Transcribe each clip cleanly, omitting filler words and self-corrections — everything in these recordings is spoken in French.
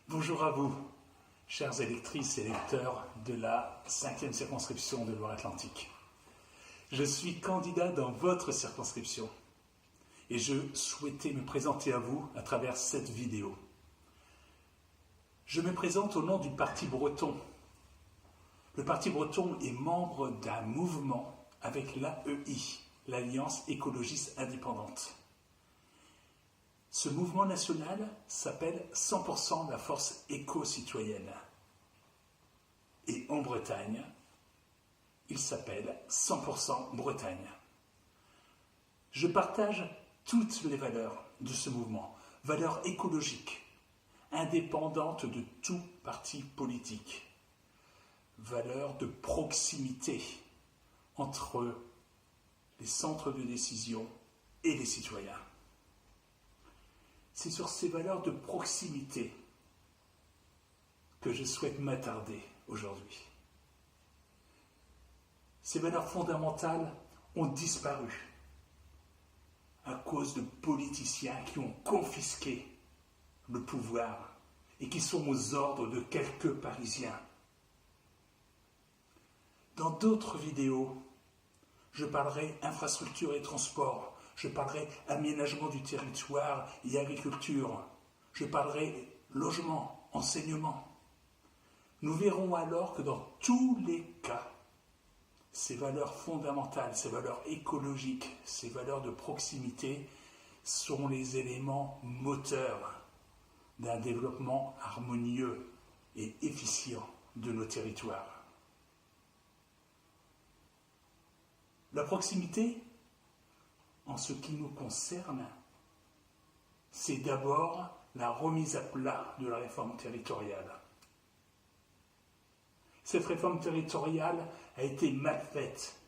Bonjour à vous, chères électrices et électeurs de la 5e circonscription de Loire-Atlantique. Je suis candidat dans votre circonscription et je souhaitais me présenter à vous à travers cette vidéo. Je me présente au nom du Parti breton. Le Parti breton est membre d'un mouvement avec l'AEI, l'Alliance écologiste indépendante. Ce mouvement national s'appelle 100% la force éco-citoyenne. Et en Bretagne, il s'appelle 100% Bretagne. Je partage toutes les valeurs de ce mouvement, valeurs écologiques, indépendantes de tout parti politique, valeurs de proximité entre les centres de décision et les citoyens. C'est sur ces valeurs de proximité que je souhaite m'attarder aujourd'hui. Ces valeurs fondamentales ont disparu à cause de politiciens qui ont confisqué le pouvoir et qui sont aux ordres de quelques Parisiens. Dans d'autres vidéos, je parlerai infrastructure et transport. Je parlerai aménagement du territoire et agriculture. Je parlerai logement, enseignement. Nous verrons alors que dans tous les cas, ces valeurs fondamentales, ces valeurs écologiques, ces valeurs de proximité sont les éléments moteurs d'un développement harmonieux et efficient de nos territoires. La proximité, en ce qui nous concerne, c'est d'abord la remise à plat de la réforme territoriale. Cette réforme territoriale a été mal faite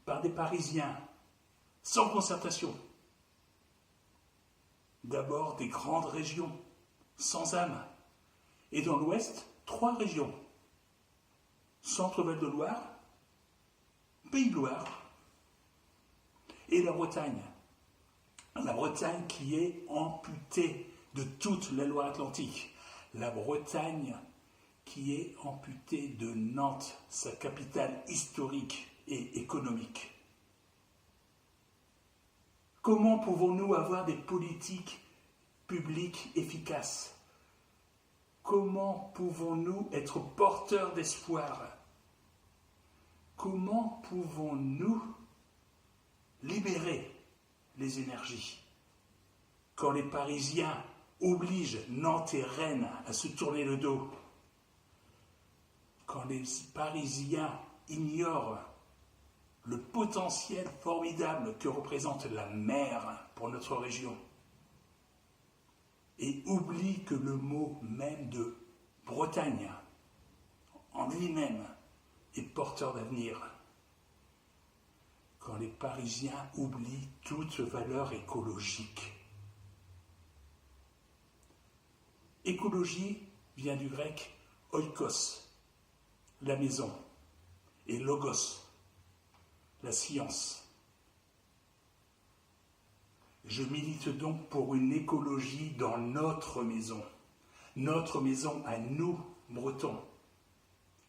par des Parisiens, sans concertation. D'abord des grandes régions, sans âme, et dans l'Ouest, 3 régions. Centre-Val de Loire, Pays de Loire et la Bretagne. La Bretagne qui est amputée de toute la Loire-Atlantique. La Bretagne qui est amputée de Nantes, sa capitale historique et économique. Comment pouvons-nous avoir des politiques publiques efficaces? Comment pouvons-nous être porteurs d'espoir? Comment pouvons-nous libérer les énergies quand les Parisiens obligent Nantes et Rennes à se tourner le dos, quand les Parisiens ignorent le potentiel formidable que représente la mer pour notre région et oublient que le mot même de Bretagne en lui-même est porteur d'avenir. Quand les Parisiens oublient toute valeur écologique. Écologie vient du grec oikos, la maison, et logos, la science. Je milite donc pour une écologie dans notre maison à nous, Bretons,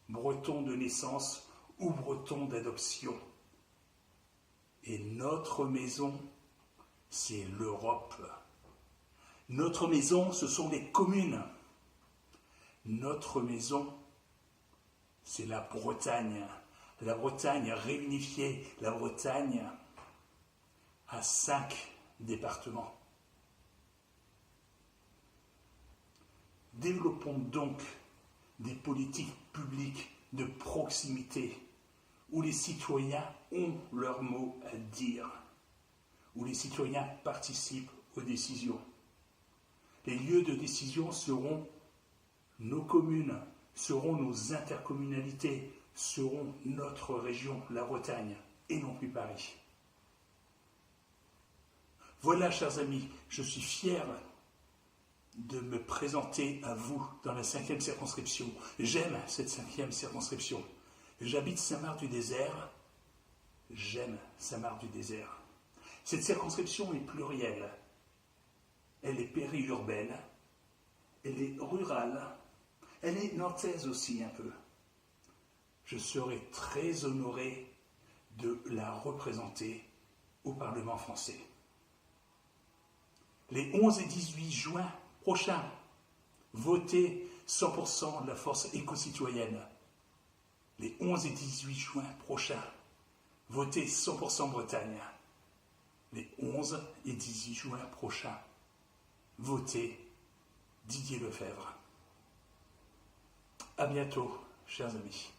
Bretons de naissance ou Bretons d'adoption. Et notre maison, c'est l'Europe. Notre maison, ce sont les communes. Notre maison, c'est la Bretagne réunifiée, la Bretagne à 5 départements. Développons donc des politiques publiques de proximité où les citoyens ont leur mot à dire, où les citoyens participent aux décisions. Les lieux de décision seront nos communes, seront nos intercommunalités, seront notre région, la Bretagne, et non plus Paris. Voilà, chers amis, je suis fier de me présenter à vous dans la 5e circonscription. J'aime cette 5e circonscription. J'habite Saint-Marc-du-Désert, j'aime Saint-Marc-du-Désert. Cette circonscription est plurielle. Elle est périurbaine, elle est rurale, Elle est nantaise aussi un peu. Je serai très honoré de la représenter au Parlement français. Les 11 et 18 juin prochains, votez 100% de la force éco-citoyenne. Les 11 et 18 juin prochains, votez 100% Bretagne. Les 11 et 18 juin prochains, votez Didier Lefebvre. À bientôt, chers amis.